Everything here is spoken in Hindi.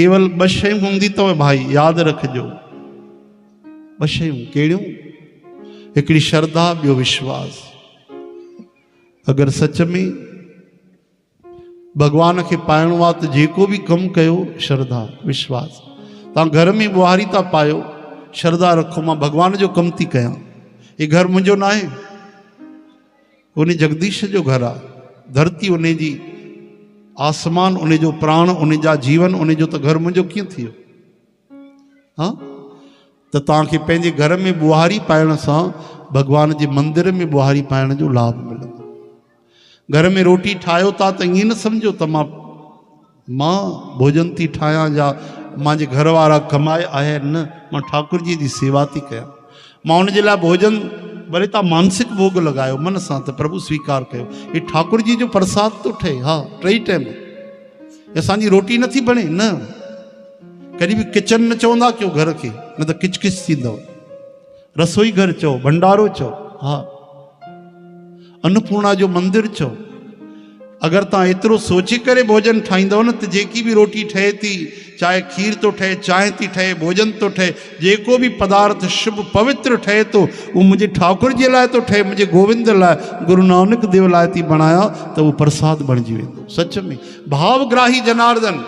केवल ॿ शयूं हूंदी अथव भाई, यादि रखिजो। ॿ शयूं कहिड़ियूं? हिकिड़ी श्रद्धा, ॿियो विश्वास। अगरि सच में भगवान खे पाइणो आहे त जेको बि कमु कयो, श्रद्धा विश्वास। तव्हां घर में ॿुहारी था पायो, श्रद्धा रखो मां भगवान जो कमु थी कयां। हे घर मुंहिंजो न आहे, उन जगदीश जो घर आहे। धरती उन जी, आसमान उन जो, प्राण उन जा, जीवन उन जो, त घर मुंहिंजो कीअं थी वियो? हाँ, त तव्हांखे पंहिंजे घर में ॿुहारी पाइण सां भगवान जे मंदिर में ॿुहारी पाइण जो लाभ मिलंदो। घर में रोटी ठाहियो था त ईअं न सम्झो त मां भोजन थी ठाहियां या मुंहिंजे घर वारा कमाए आया आहिनि। न, मां ठाकुर जी सेवा थी कयां। मां उन जे लाइ भोजन, भले तव्हां मानसिक भोग लॻायो मन सां त प्रभु स्वीकार कयो। हे ठाकुर जी जो प्रसाद थो ठहे। हा, 3 टाइम असांजी रोटी नथी बणे न। कॾहिं बि किचन न चवंदा कयो घर खे, न त किच किच थींदव। रसोई घर चओ, भंडारो चओ, हा, अन्नपूर्णा जो मंदिर चओ। अगरि तव्हां एतिरो सोचे करे भोजन ठाहींदव न, त जेकी बि रोटी ठहे थी, चाहे खीर थो ठहे, चांहि थी ठहे, भोजन थो ठहे, जेको बि पदार्थ शुभ पवित्र ठहे थो, उहो मुंहिंजे ठाकुर जे लाइ थो ठहे, मुंहिंजे गोविंद लाइ, गुरु नानक देव लाइ थी बणाया, त उहो प्रसाद बणिजी वेंदो। सच में भावग्राही जनार्दन।